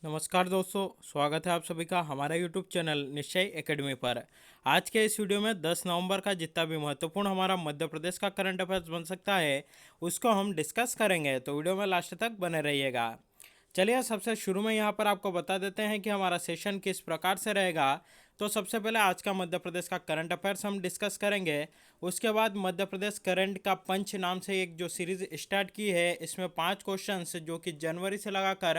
नमस्कार दोस्तों, स्वागत है आप सभी का हमारे YouTube चैनल निश्चय एकेडमी पर। आज के इस वीडियो में 10 नवंबर का जितना भी महत्वपूर्ण हमारा मध्य प्रदेश का करंट अफेयर्स बन सकता है उसको हम डिस्कस करेंगे, तो वीडियो में लास्ट तक बने रहिएगा। चलिए सबसे शुरू में यहाँ पर आपको बता देते हैं कि हमारा सेशन किस प्रकार से रहेगा। तो सबसे पहले आज का मध्य प्रदेश का करंट अफेयर्स हम डिस्कस करेंगे। उसके बाद मध्य प्रदेश करंट का पंच नाम से एक जो सीरीज स्टार्ट की है, इसमें 5 क्वेश्चंस जो कि जनवरी से लगाकर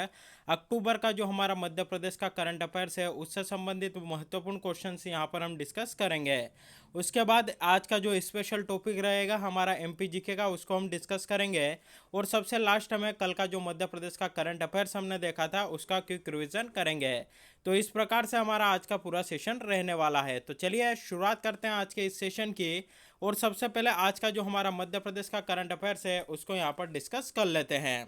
अक्टूबर का जो हमारा मध्य प्रदेश का करंट अफेयर्स है उससे संबंधित महत्वपूर्ण क्वेश्चंस यहाँ पर हम डिस्कस करेंगे। उसके बाद आज का जो स्पेशल टॉपिक रहेगा हमारा एमपी जीके का, उसको हम डिस्कस करेंगे। और सबसे लास्ट में कल का जो मध्य प्रदेश का करंट अफेयर्स हमने देखा था उसका क्विक रिवीजन करेंगे। तो इस प्रकार से हमारा आज का पूरा सेशन रहने वाला है। तो चलिए शुरुआत करते हैं आज के इस सेशन की। और सबसे पहले आज का जो हमारा मध्य प्रदेश का करंट अफेयर्स है उसको यहाँ पर डिस्कस कर लेते हैं।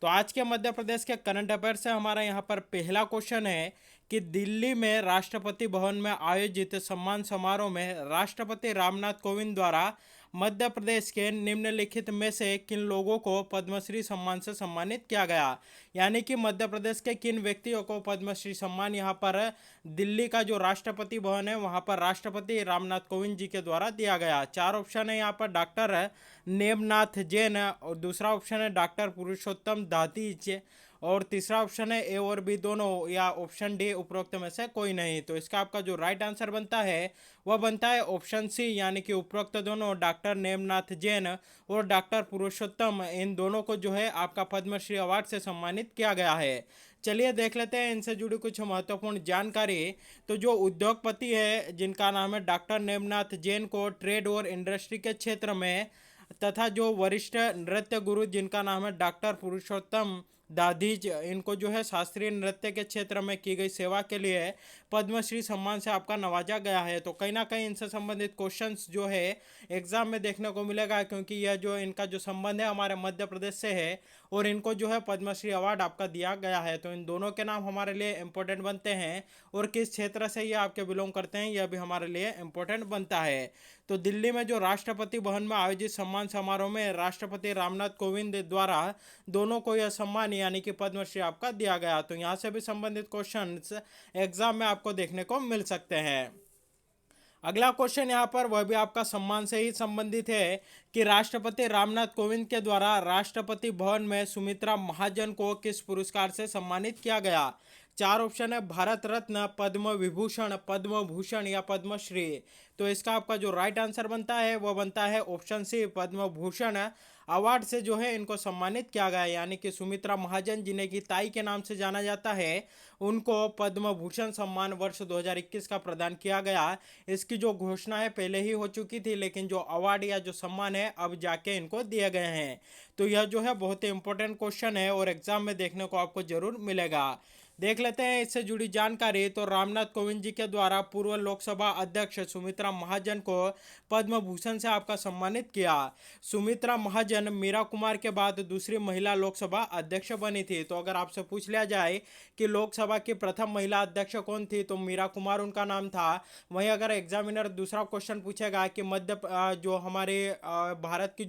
तो आज के मध्य प्रदेश के करंट अफेयर से हमारा यहाँ पर पहला क्वेश्चन है कि दिल्ली में राष्ट्रपति भवन में आयोजित सम्मान समारोह में राष्ट्रपति रामनाथ कोविंद द्वारा मध्य प्रदेश के निम्नलिखित में से किन लोगों को पद्मश्री सम्मान से सम्मानित किया गया। यानी कि मध्य प्रदेश के किन व्यक्तियों को पद्मश्री सम्मान यहाँ पर दिल्ली का जो राष्ट्रपति भवन है वहाँ पर राष्ट्रपति रामनाथ कोविंद जी के द्वारा दिया गया। 4 ऑप्शन है यहाँ पर डॉक्टर नेमनाथ जैन, और दूसरा ऑप्शन है डॉक्टर पुरुषोत्तम दाधीच, और तीसरा ऑप्शन है ए और बी दोनों, या ऑप्शन डी उपरोक्त में से कोई नहीं। तो इसका आपका जो राइट आंसर बनता है वह बनता है ऑप्शन सी, यानी कि उपरोक्त दोनों डॉक्टर नेमनाथ जैन और डॉक्टर पुरुषोत्तम, इन दोनों को जो है आपका पद्मश्री अवार्ड से सम्मानित किया गया है। चलिए देख लेते हैं इनसे जुड़ी कुछ महत्वपूर्ण जानकारी। तो जो उद्योगपति है जिनका नाम है डॉक्टर नेमनाथ जैन को ट्रेड और इंडस्ट्री के क्षेत्र में, तथा जो वरिष्ठ नृत्य गुरु जिनका नाम है डॉक्टर पुरुषोत्तम दाधीज, इनको जो है शास्त्रीय नृत्य के क्षेत्र में की गई सेवा के लिए पद्मश्री सम्मान से आपका नवाजा गया है। तो कहीं ना कहीं इनसे संबंधित क्वेश्चंस जो है एग्जाम में देखने को मिलेगा, क्योंकि यह जो इनका जो संबंध है हमारे मध्य प्रदेश से है और इनको जो है पद्मश्री अवार्ड आपका दिया गया है। तो इन दोनों के नाम हमारे लिए इंपॉर्टेंट बनते हैं, और किस क्षेत्र से ये आपके बिलोंग करते हैं यह भी हमारे लिए इंपॉर्टेंट बनता है। तो दिल्ली में जो राष्ट्रपति भवन में आयोजित सम्मान समारोह में राष्ट्रपति रामनाथ कोविंद द्वारा दोनों को यह सम्मान यानी कि पद्मश्री आपका दिया गया। तो यहाँ से भी संबंधित क्वेश्चंस एग्जाम में आपको देखने को मिल सकते हैं। अगला क्वेश्चन यहाँ पर वह भी आपका सम्मान से ही संबंधित है कि राष्ट्रपति रामनाथ कोविंद के द्वारा राष्ट्रपति भवन में सुमित्रा महाजन को किस पुरस्कार से सम्मानित किया गया। 4 ऑप्शन है भारत रत्न, पद्म विभूषण, पद्म भूषण या पद्मश्री। तो इसका आपका जो राइट आंसर बनता है वह बनता है option C, Padma Bhushan award से जो है इनको सम्मानित किया गया। यानी कि सुमित्रा महाजन जिन्हें की ताई के नाम से जाना जाता है उनको पद्म भूषण सम्मान वर्ष 2021 का प्रदान किया गया। इसकी जो घोषणा है पहले ही हो चुकी थी, लेकिन जो अवार्ड या जो सम्मान है अब जाके इनको दिए गए हैं। तो यह जो है बहुत ही इंपॉर्टेंट क्वेश्चन है और एग्जाम में देखने को आपको जरूर मिलेगा। देख लेते हैं इससे जुड़ी जानकारी। तो रामनाथ कोविंद जी के द्वारा पूर्व लोकसभा अध्यक्ष सुमित्रा महाजन को पद्म भूषण से आपका सम्मानित किया। सुमित्रा महाजन मीरा कुमार के बाद दूसरी महिला लोकसभा अध्यक्ष बनी थी। तो अगर आपसे पूछ लिया जाए कि लोकसभा की प्रथम महिला अध्यक्ष कौन थी तो मीरा कुमार उनका नाम था। वहीं अगर एग्जामिनर दूसरा क्वेश्चन पूछेगा कि जो हमारे भारत की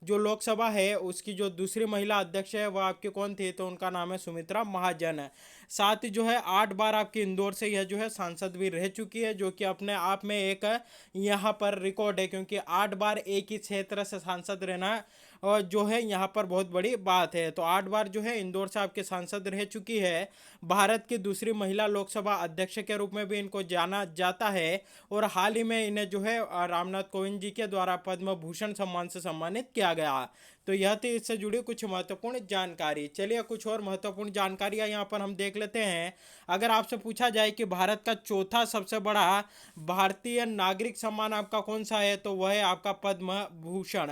जो लोकसभा है उसकी जो दूसरी महिला अध्यक्ष है वह आपकी कौन थी, तो उनका नाम है सुमित्रा महाजन। साथ ही जो है 8 बार आपकी इंदौर से यह जो है सांसद भी रह चुकी है, जो कि अपने आप में एक यहाँ पर रिकॉर्ड है, क्योंकि 8 बार एक ही क्षेत्र से सांसद रहना और जो है यहाँ पर बहुत बड़ी बात है। तो 8 बार जो है इंदौर से आपके सांसद रह चुकी है। भारत की दूसरी महिला लोकसभा अध्यक्ष के रूप में भी इनको जाना जाता है, और हाल ही में इन्हें जो है रामनाथ कोविंद जी के द्वारा पद्म भूषण सम्मान से सम्मानित किया गया। तो यह थी इससे जुड़ी कुछ महत्वपूर्ण जानकारी। चलिए कुछ और महत्वपूर्ण जानकारियां यहाँ पर हम देख लेते हैं। अगर आपसे पूछा जाए कि भारत का चौथा सबसे बड़ा भारतीय नागरिक सम्मान आपका कौन सा है, तो वह है आपका पद्म भूषण।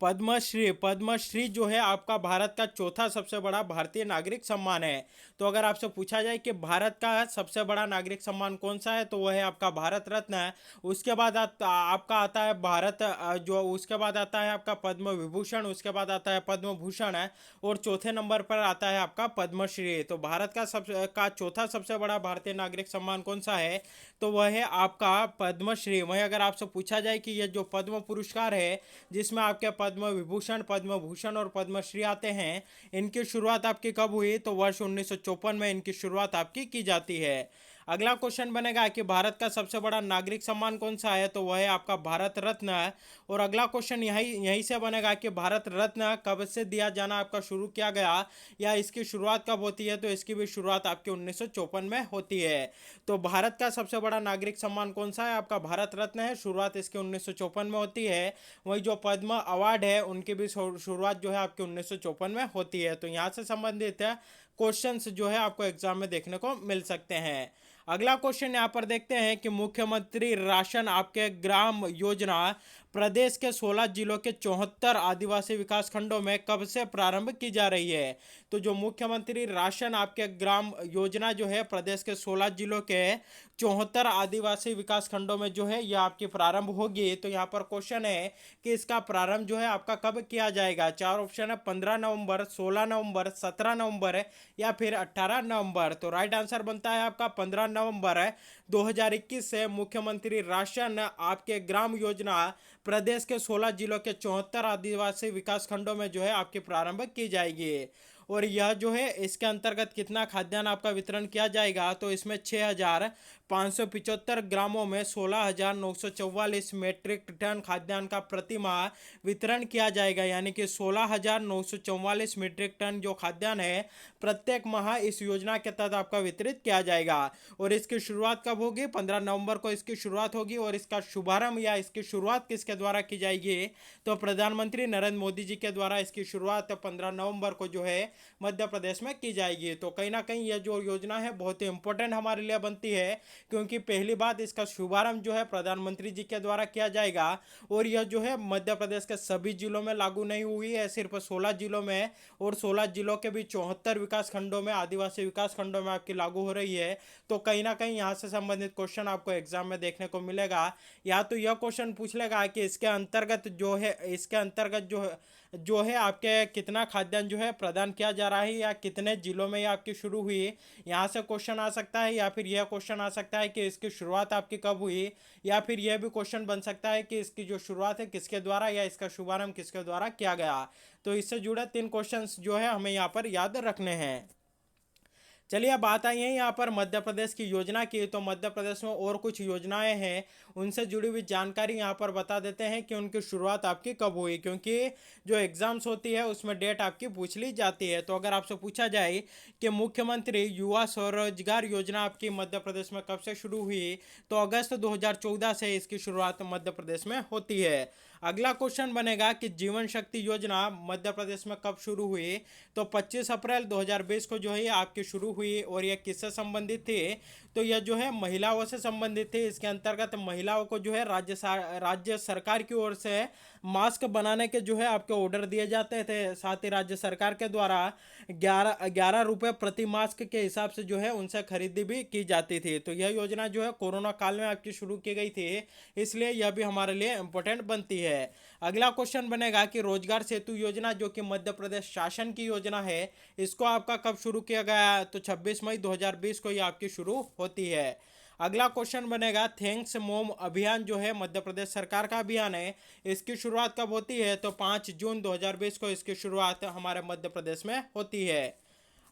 पद्मश्री जो है आपका भारत का चौथा सबसे बड़ा भारतीय नागरिक सम्मान है। तो अगर आपसे पूछा जाए कि भारत का सबसे बड़ा नागरिक सम्मान कौन सा है, तो वह है आपका भारत रत्न है। उसके बाद आपका आता है उसके बाद आता है आपका पद्म विभूषण, उसके बाद आता है पद्म भूषण है, और चौथे नंबर पर आता है आपका पद्मश्री। तो भारत का चौथा सबसे बड़ा भारतीय नागरिक सम्मान कौन सा है, तो वह है आपका पद्मश्री। वहीं अगर आपसे पूछा जाए कि यह जो पद्म पुरस्कार है जिसमें आपके पद्म विभूषण, पद्म भूषण और पद्मश्री आते हैं, इनकी शुरुआत आपकी कब हुई? तो वर्ष 1954 में इनकी शुरुआत आपकी की जाती है। अगला क्वेश्चन बनेगा कि भारत का सबसे बड़ा नागरिक सम्मान कौन सा है? तो वह है आपका भारत रत्न। और अगला क्वेश्चन यहीं से बनेगा कि भारत रत्न कब से दिया जाना आपका शुरू किया गया, या इसकी शुरुआत कब होती है? तो इसकी भी शुरुआत आपकी 1954 में होती है। तो भारत का सबसे बड़ा नागरिक सम्मान कौन सा है? आपका भारत रत्न है, शुरुआत इसकी 1954 में होती है। वही जो पद्म अवार्ड है उनकी भी शुरुआत जो है आपकी 1954 में होती है। तो यहाँ से संबंधित क्वेश्चंस जो है आपको एग्जाम में देखने को मिल सकते हैं। अगला क्वेश्चन यहाँ पर देखते हैं कि मुख्यमंत्री राशन आपके ग्राम योजना प्रदेश के 16 जिलों के 74 आदिवासी विकास खंडों में कब से प्रारंभ की जा रही है? तो जो मुख्यमंत्री राशन आपके ग्राम योजना जो है प्रदेश के 16 जिलों के 74 आदिवासी विकास खंडों में जो है यह आपकी प्रारंभ होगी। तो यहाँ पर क्वेश्चन है कि इसका प्रारंभ जो है आपका कब किया जाएगा? चार ऑप्शन है, 15 नवंबर, 16 नवंबर, 17 नवंबर या फिर 18 नवंबर। तो राइट आंसर बनता है आपका 15 नवंबर 2021 से मुख्यमंत्री राशन आपके ग्राम योजना प्रदेश के 16 जिलों के 74 आदिवासी विकास खंडों में जो है आपकी प्रारंभ की जाएगी। और यह जो है इसके अंतर्गत कितना खाद्यान्न आपका वितरण किया जाएगा? तो इसमें 6,575 ग्रामों में 16,944 मेट्रिक टन खाद्यान्न का प्रति माह वितरण किया जाएगा, यानी कि 16,944 मीट्रिक टन जो खाद्यान्न है प्रत्येक माह इस योजना के तहत आपका वितरित किया जाएगा। और इसकी शुरुआत कब होगी? 15 नवंबर को इसकी शुरुआत होगी। और इसका शुभारंभ या इसकी शुरुआत किसके द्वारा की जाएगी? तो प्रधानमंत्री नरेंद्र मोदी जी के द्वारा इसकी शुरुआत 15 नवंबर को जो है मध्य प्रदेश में की जाएगी। तो कहीं ना कहीं यह जो योजना है बहुत ही इंपॉर्टेंट हमारे लिए बनती है, क्योंकि पहली बात इसका शुभारंभ जो है प्रधानमंत्री जी के द्वारा किया जाएगा। और यह जो है मध्य प्रदेश के सभी जिलों में लागू नहीं हुई है, सिर्फ 16 जिलों में, और 16 जिलों के भी 74 विकास खंडों में, आदिवासी विकास खंडों में आपकी लागू हो रही है। तो कहीं ना कहीं यहाँ से संबंधित क्वेश्चन आपको एग्जाम में देखने को मिलेगा। या तो यह क्वेश्चन पूछ लेगा कि इसके अंतर्गत जो है आपके कितना खाद्यान्न जो है प्रदान किया जा रहा है, या कितने जिलों में ये आपकी शुरू हुई, यहाँ से क्वेश्चन आ सकता है। या फिर यह क्वेश्चन आ सकता है कि इसकी शुरुआत आपकी कब हुई, या फिर यह भी क्वेश्चन बन सकता है कि इसकी जो शुरुआत है किसके द्वारा, या इसका शुभारंभ किसके द्वारा किया गया। तो इससे जुड़े 3 क्वेश्चंस जो है हमें यहाँ पर याद रखने हैं। चलिए अब बात आई है यहाँ पर मध्य प्रदेश की योजना की। तो मध्य प्रदेश में और कुछ योजनाएं हैं, उनसे जुड़ी हुई जानकारी यहाँ पर बता देते हैं कि उनकी शुरुआत आपकी कब हुई, क्योंकि जो एग्जाम्स होती है उसमें डेट आपकी पूछ ली जाती है। तो अगर आपसे पूछा जाए कि मुख्यमंत्री युवा स्वरोजगार योजना आपकी मध्य प्रदेश में कब से शुरू हुई, तो अगस्त 2014 से इसकी शुरुआत मध्य प्रदेश में होती है। अगला क्वेश्चन बनेगा कि जीवन शक्ति योजना मध्य प्रदेश में कब शुरू हुई, तो 25 अप्रैल 2020 को जो है आपकी शुरू हुई। और यह किससे संबंधित थी? तो यह जो है महिलाओं से संबंधित थी। इसके अंतर्गत महिलाओं को जो है राज्य सरकार की ओर से मास्क बनाने के जो है आपके ऑर्डर दिए जाते थे। साथ ही राज्य सरकार के द्वारा 11 रुपये प्रति मास्क के हिसाब से जो है उनसे खरीदी भी की जाती थी। तो यह योजना जो है कोरोना काल में आपकी शुरू की गई थी, इसलिए यह भी हमारे लिए इम्पोर्टेंट बनती है। अगला क्वेश्चन बनेगा कि रोजगार सेतु योजना जो कि मध्य प्रदेश शासन की योजना है, इसको आपका कब शुरू किया गया? तो 26 मई 2020 को ये आपकी शुरू होती है। अगला क्वेश्चन बनेगा थैंक्स मोम अभियान जो है मध्य प्रदेश सरकार का अभियान है, इसकी शुरुआत कब होती है? तो 5 जून 2020 को इसकी शुरुआत हमारे मध्य प्रदेश में होती है।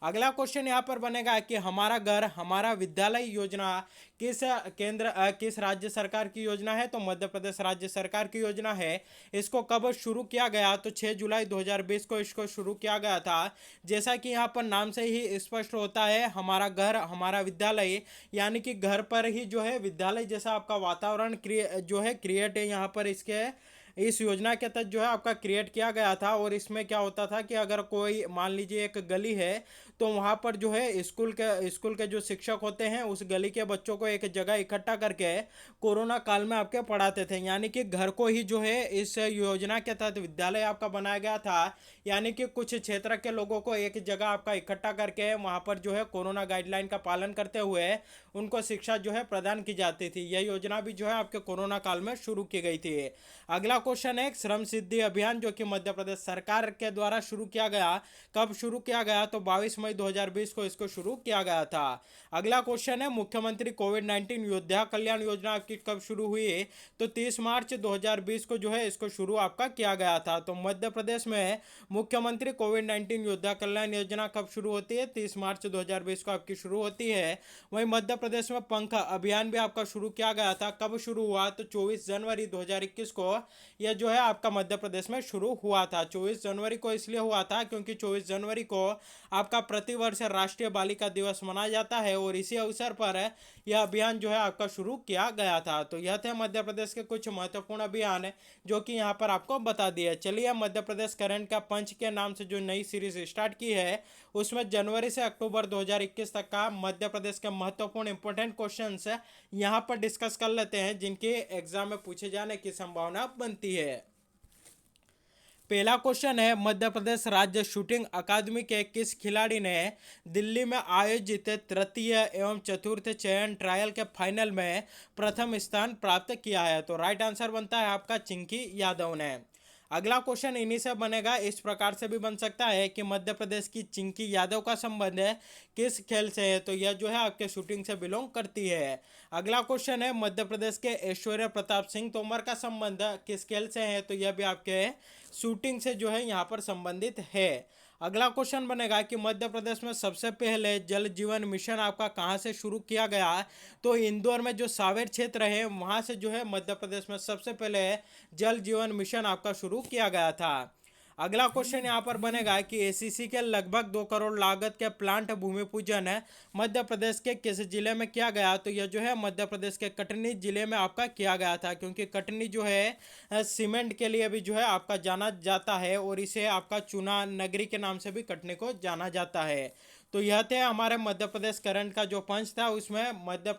अगला क्वेश्चन यहाँ पर बनेगा कि हमारा घर हमारा विद्यालय योजना किस राज्य सरकार की योजना है? तो मध्य प्रदेश राज्य सरकार की योजना है। इसको कब शुरू किया गया? तो 6 जुलाई 2020 को इसको शुरू किया गया था। जैसा कि यहाँ पर नाम से ही स्पष्ट होता है, हमारा घर हमारा विद्यालय, यानी कि घर पर ही जो है विद्यालय जैसा आपका वातावरण क्रिएट है यहाँ पर इस योजना के तहत जो है आपका क्रिएट किया गया था। और इसमें क्या होता था कि अगर कोई मान लीजिए एक गली है, तो वहाँ पर जो है स्कूल के जो शिक्षक होते हैं उस गली के बच्चों को एक जगह इकट्ठा करके कोरोना काल में आपके पढ़ाते थे। यानी कि घर को ही जो है इस योजना के तहत विद्यालय आपका बनाया गया था। यानी कि कुछ क्षेत्र के लोगों को एक जगह आपका इकट्ठा करके वहाँ पर जो है कोरोना गाइडलाइन का पालन करते हुए उनको शिक्षा जो है प्रदान की जाती थी। यह योजना भी जो है आपके कोरोना काल में शुरू की गई थी। अगला क्वेश्चन है श्रम सिद्धि अभियान जो कि मध्य प्रदेश सरकार के द्वारा शुरू किया गया, कब शुरू किया गया, तो 22 मई 2020 को इसको शुरू किया गया था। अगला क्वेश्चन है मुख्यमंत्री कोविड-19 योद्धा कल्याण योजना आपकी कब शुरू हुई, तो 30 मार्च 2020 को जो है इसको शुरू आपका किया गया था। तो मध्य प्रदेश में मुख्यमंत्री कोविड-19 योद्धा कल्याण योजना कब शुरू होती है, 30 मार्च 2020 को आपकी शुरू होती है। वहीं मध्य प्रदेश में पंख अभियान भी आपका शुरू किया गया था, कब शुरू हुआ, तो 24 जनवरी 2021 को यह जो है आपका मध्य प्रदेश में शुरू हुआ था। 24 जनवरी को इसलिए हुआ था क्योंकि 24 जनवरी को आपका प्रतिवर्ष राष्ट्रीय बालिका दिवस मनाया जाता है और इसी अवसर पर यह अभियान जो है आपका शुरू किया गया था। तो यह थे मध्य प्रदेश के कुछ महत्वपूर्ण अभियान जो कि यहाँ पर आपको बता दिए। चलिए मध्य प्रदेश करंट का पंच के नाम से जो नई सीरीज स्टार्ट की है उसमें जनवरी से अक्टूबर 2021 तक का मध्य प्रदेश के महत्वपूर्ण इंपॉर्टेंट क्वेश्चंस यहाँ पर डिस्कस कर लेते हैं जिनके एग्जाम में पूछे जाने की संभावना बनती है। पहला क्वेश्चन है मध्य प्रदेश राज्य शूटिंग अकादमी के किस खिलाड़ी ने दिल्ली में आयोजित तृतीय एवं चतुर्थ चयन ट्रायल के फाइनल में प्रथम स्थान प्राप्त किया है, तो राइट आंसर बनता है आपका चिंकी यादव ने। अगला क्वेश्चन इन्हीं से बनेगा, इस प्रकार से भी बन सकता है कि मध्य प्रदेश की चिंकी यादव का संबंध है किस खेल से है, तो यह जो है आपके शूटिंग से बिलोंग करती है। अगला क्वेश्चन है मध्य प्रदेश के ऐश्वर्य प्रताप सिंह तोमर का संबंध किस खेल से है, तो यह भी आपके शूटिंग से जो है यहाँ पर संबंधित है। अगला क्वेश्चन बनेगा कि मध्य प्रदेश में सबसे पहले जल जीवन मिशन आपका कहाँ से शुरू किया गया, तो इंदौर में जो सावेर क्षेत्र है वहाँ से जो है मध्य प्रदेश में सबसे पहले जल जीवन मिशन आपका शुरू किया गया था। अगला क्वेश्चन यहाँ पर बनेगा कि एसीसी के लगभग 2 करोड़ लागत के प्लांट भूमि पूजन मध्य प्रदेश के किस जिले में किया गया, तो यह जो है मध्य प्रदेश के कटनी जिले में आपका किया गया था क्योंकि कटनी जो है सीमेंट के लिए भी जो है आपका जाना जाता है और इसे आपका चूना नगरी के नाम से भी कटनी को जाना जाता है। तो यह थे हमारे मध्य प्रदेश करंट का जो पंच था, उसमें मध्य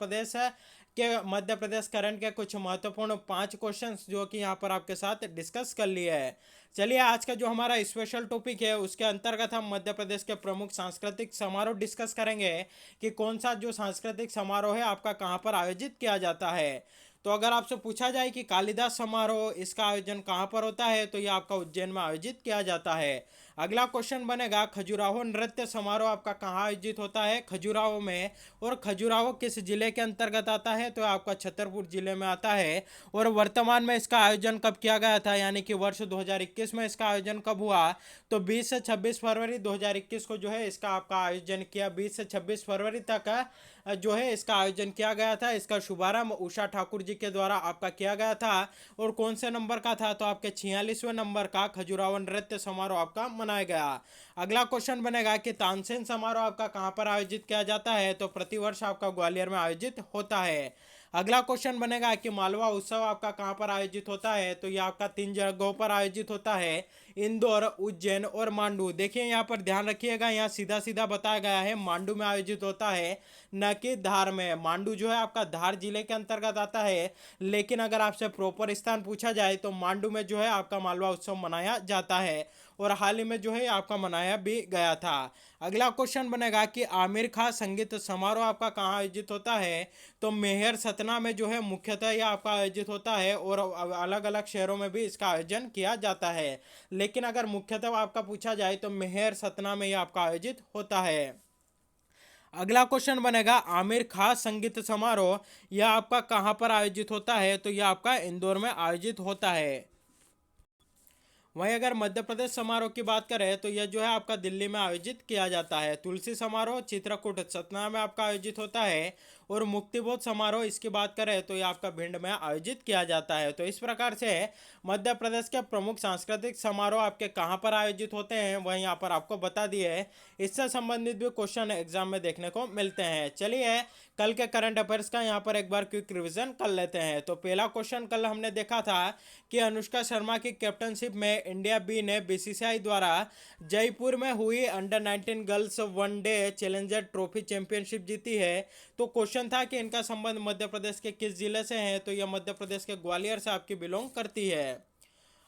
प्रदेश करंट के कुछ महत्वपूर्ण 5 क्वेश्चंस जो कि यहाँ पर आपके साथ डिस्कस कर लिए है। चलिए आज का जो हमारा स्पेशल टॉपिक है उसके अंतर्गत हम मध्य प्रदेश के प्रमुख सांस्कृतिक समारोह डिस्कस करेंगे कि कौन सा जो सांस्कृतिक समारोह है आपका कहाँ पर आयोजित किया जाता है। तो अगर आपसे पूछा जाए कि कालिदास समारोह इसका आयोजन कहाँ पर होता है, तो यह आपका उज्जैन में आयोजित किया जाता है। अगला क्वेश्चन बनेगा खजुराहो नृत्य समारोह आपका कहाँ आयोजित होता है, खजुराहो में, और खजुराहो किस जिले के अंतर्गत आता है, तो आपका छतरपुर जिले में आता है। और वर्तमान में इसका आयोजन कब किया गया था, यानी कि वर्ष 2021 में इसका आयोजन कब हुआ, तो 20 से 26 फरवरी 2021 को जो है इसका आपका आयोजन किया। 20 से 26 फरवरी तक जो है इसका आयोजन किया गया था। इसका शुभारंभ उषा ठाकुर जी के द्वारा आपका किया गया था और कौन से नंबर का था, तो आपके 46वें नंबर का खजुराहो नृत्य समारोह आपका मनाया गया। अगला क्वेश्चन बनेगा कि तानसेन समारोह आपका कहाँ पर आयोजित किया जाता है, तो प्रतिवर्ष आपका ग्वालियर में आयोजित होता है। अगला क्वेश्चन बनेगा कि मालवा उत्सव आपका कहाँ पर आयोजित होता है, तो यह आपका 3 जगहों पर आयोजित होता है, इंदौर, उज्जैन और मांडू। देखिए यहाँ पर ध्यान रखिएगा, यहाँ सीधा सीधा बताया गया है मांडू में आयोजित होता है, न कि धार में। मांडू जो है आपका धार जिले के अंतर्गत आता है, लेकिन अगर आपसे प्रॉपर स्थान पूछा जाए तो मांडू में जो है आपका मालवा उत्सव मनाया जाता है और हाल ही में जो है आपका मनाया भी गया था। अगला क्वेश्चन बनेगा कि आमिर खां संगीत समारोह आपका कहाँ आयोजित होता है, तो मेहर सतना में जो है मुख्यतः यह आपका आयोजित होता है और अलग अलग शहरों में भी इसका आयोजन किया जाता है, लेकिन अगर मुख्यतः आपका पूछा जाए तो मेहर सतना में यह आपका आयोजित होता है। अगला क्वेश्चन बनेगा आमिर खां संगीत समारोह यह आपका कहाँ पर आयोजित होता है, तो यह आपका इंदौर में आयोजित होता है। वहीं अगर मध्य प्रदेश समारोह की बात करें तो यह जो है आपका दिल्ली में आयोजित किया जाता है। तुलसी समारोह चित्रकूट सतना में आपका आयोजित होता है और मुक्तिबोध समारोह इसकी बात करें तो यह आपका भिंड में आयोजित किया जाता है। तो इस प्रकार से मध्य प्रदेश के प्रमुख सांस्कृतिक समारोह आपके कहाँ पर आयोजित होते हैं वह यहाँ पर आपको बता दिए। इससे संबंधित भी क्वेश्चन एग्जाम में देखने को मिलते हैं। चलिए कल के करंट अफेयर्स का यहाँ पर एक बार क्विक रिवीजन कर लेते हैं। तो पहला क्वेश्चन कल हमने देखा था कि अनुष्का शर्मा की कैप्टनशिप में इंडिया बी ने बीसीसीआई द्वारा जयपुर में हुई under 19 girls one day challenger trophy championship जीती है। तो क्वेश्चन था कि इनका संबंध मध्य प्रदेश के किस जिले से है, तो यह मध्य प्रदेश के ग्वालियर से आपकी बिलोंग करती है।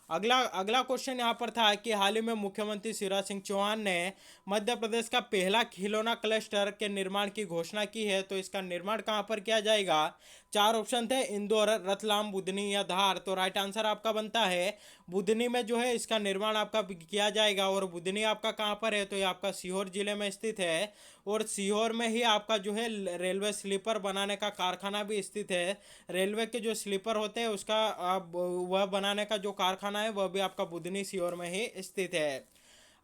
अगला क्वेश्चन यहाँ पर था कि हाल ही में मुख्यमंत्री शिवराज सिंह चौहान ने मध्य प्रदेश का पहला खिलौना क्लस्टर के निर्माण की घोषणा की है, तो इसका निर्माण कहाँ पर किया जाएगा, चार ऑप्शन थे, इंदौर, रतलाम, बुधनी या धार। तो राइट आंसर आपका बनता है बुधनी में जो है इसका निर्माण आपका किया जाएगा। और बुधनी आपका कहाँ पर है, तो ये आपका सीहोर जिले में स्थित है। और सीहोर में ही आपका जो है रेलवे स्लीपर बनाने का कारखाना भी स्थित है। रेलवे के जो स्लीपर होते हैं उसका वह बनाने का जो कारखाना है वह भी आपका बुधनी सीहोर में ही स्थित है।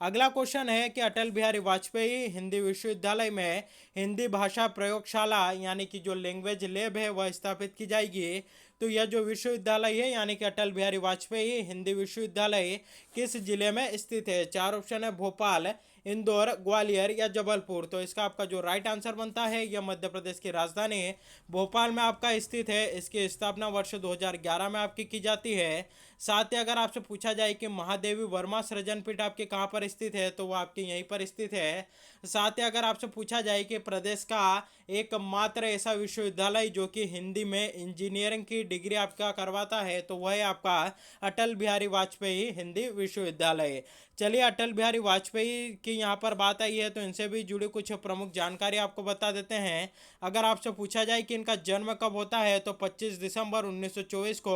अगला क्वेश्चन है कि अटल बिहारी वाजपेयी हिंदी विश्वविद्यालय में हिंदी भाषा प्रयोगशाला यानी कि जो लैंग्वेज लैब है वह स्थापित की जाएगी। तो यह जो विश्वविद्यालय है यानी कि अटल बिहारी वाजपेयी हिंदी विश्वविद्यालय किस जिले में स्थित है। चार ऑप्शन है, भोपाल, इंदौर, ग्वालियर या जबलपुर। तो इसका आपका जो राइट आंसर बनता है यह मध्य प्रदेश की राजधानी भोपाल में आपका स्थित है। इसकी स्थापना वर्ष 2011 में आपकी की जाती है। साथ ही अगर आपसे पूछा जाए कि महादेवी वर्मा सृजन पीठ आपके कहाँ पर स्थित है, तो वो आपके यहीं पर स्थित है। साथ ही अगर आपसे पूछा जाए कि प्रदेश का एकमात्र ऐसा विश्वविद्यालय जो कि हिंदी में इंजीनियरिंग की डिग्री आपका करवाता है, तो वह है आपका अटल बिहारी वाजपेयी हिंदी विश्वविद्यालय। चलिए, अटल बिहारी वाजपेयी की यहाँ पर बात आई है तो इनसे भी जुड़ी कुछ प्रमुख जानकारी आपको बता देते हैं। अगर आपसे पूछा जाए कि इनका जन्म कब होता है, तो 25 दिसंबर 1924 को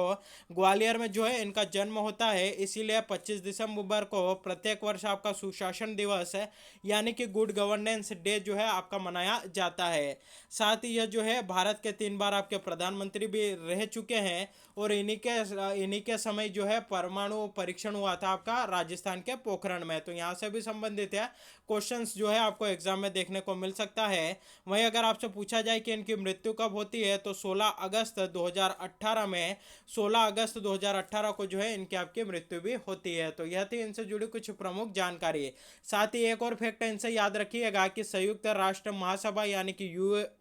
ग्वालियर में जो है इनका जन्म होता है। इसीलिए 25 दिसंबर को प्रत्येक वर्ष आपका सुशासन दिवस है यानी कि गुड गवर्नेंस डे जो है आपका मनाया जाता है। साथ ही यह जो है भारत के 3 बार आपके प्रधानमंत्री भी रह चुके हैं। और इन्हीं के समय जो है परमाणु परीक्षण हुआ था आपका राजस्थान के पोखरण में। तो यहाँ से भी संबंधित है क्वेश्चंस जो है आपको एग्जाम में देखने को मिल सकता है। वहीं अगर आपसे पूछा जाए कि इनकी मृत्यु कब होती है, तो 16 अगस्त 2018 में 16 अगस्त 2018 को जो है इनकी आपकी मृत्यु भी होती है। तो यह थी इनसे जुड़ी कुछ प्रमुख जानकारी। साथ ही एक और फैक्ट इनसे याद रखिएगा कि संयुक्त राष्ट्र महासभा यानी कि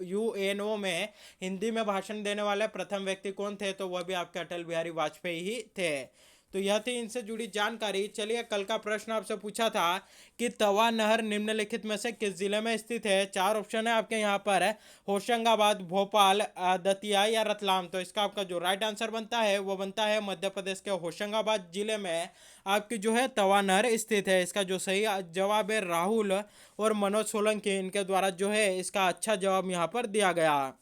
यूएनओ में हिंदी में भाषण देने वाले प्रथम व्यक्ति कौन थे, तो वह भी आपके अटल बिहारी वाजपेयी ही थे। तो यह थी इनसे जुड़ी जानकारी। चलिए, कल का प्रश्न आपसे पूछा था कि तवा नहर निम्नलिखित में से किस जिले में स्थित है। चार ऑप्शन है आपके यहाँ पर है, होशंगाबाद, भोपाल, दतिया या रतलाम। तो इसका आपका जो राइट आंसर बनता है वो बनता है मध्य प्रदेश के होशंगाबाद जिले में आपकी जो है तवा नहर स्थित है। इसका जो सही जवाब है राहुल और मनोज सोलंकी, इनके द्वारा जो है इसका अच्छा जवाब यहाँ पर दिया गया।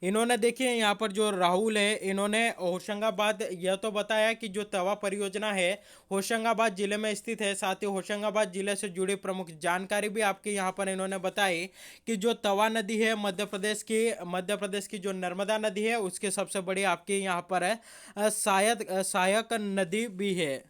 इन्होंने देखिए यहाँ पर जो राहुल है इन्होंने होशंगाबाद यह तो बताया कि जो तवा परियोजना है होशंगाबाद जिले में स्थित है। साथ ही होशंगाबाद जिले से जुड़ी प्रमुख जानकारी भी आपके यहाँ पर इन्होंने बताई कि जो तवा नदी है मध्य प्रदेश की जो नर्मदा नदी है उसके सबसे बड़ी आपके यहाँ पर है शायद सहायक नदी भी है।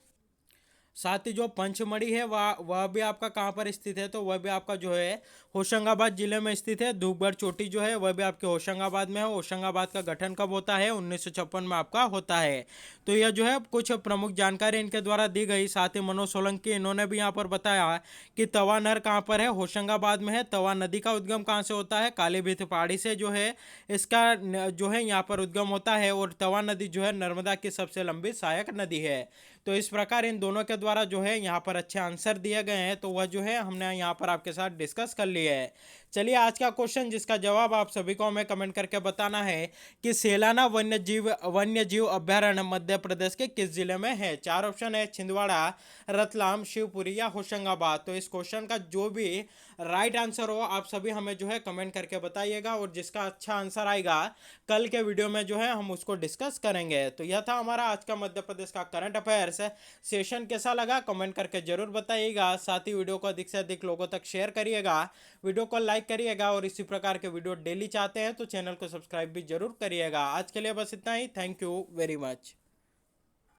साथ ही जो पंचमढ़ी है वह भी आपका कहाँ पर स्थित है, तो वह भी आपका जो है होशंगाबाद जिले में स्थित है। धूपगढ़ चोटी जो है वह भी आपके होशंगाबाद में है। होशंगाबाद का गठन कब होता है, 1956 में आपका होता है। तो यह जो है कुछ प्रमुख जानकारी इनके द्वारा दी गई। साथ ही मनोज सोलंकी इन्होंने भी यहाँ पर बताया कि तवा नहर कहाँ पर है, होशंगाबाद में है। तवा नदी का उद्गम कहाँ से होता है, कालीभीत पहाड़ी से जो है इसका जो है यहाँ पर उद्गम होता है। और तवा नदी जो है नर्मदा की सबसे लंबी सहायक नदी है। तो इस प्रकार इन दोनों के द्वारा जो है यहाँ पर अच्छे आंसर दिए गए हैं, तो वह जो है हमने यहाँ पर आपके साथ डिस्कस कर लिया है। चलिए, आज का क्वेश्चन जिसका जवाब आप सभी को हमें कमेंट करके बताना है कि सेलाना वन्य जीव अभ्यारण्य मध्य प्रदेश के किस जिले में है। चार ऑप्शन है, छिंदवाड़ा, रतलाम, शिवपुरी या होशंगाबाद। तो इस क्वेश्चन का जो भी राइट आंसर हो आप सभी हमें जो है कमेंट करके बताइएगा। और जिसका अच्छा आंसर आएगा कल के वीडियो में जो है हम उसको डिस्कस करेंगे। तो यह था हमारा आज का मध्य प्रदेश का करंट अफेयर्स सेशन। कैसा लगा कमेंट करके जरूर बताइएगा। साथ ही वीडियो को अधिक से अधिक लोगों तक शेयर करिएगा, वीडियो को लाइक करिएगा। और इसी प्रकार के वीडियो डेली चाहते हैं तो चैनल को सब्सक्राइब भी जरूर करिएगा। आज के लिए बस इतना ही। Thank you very much.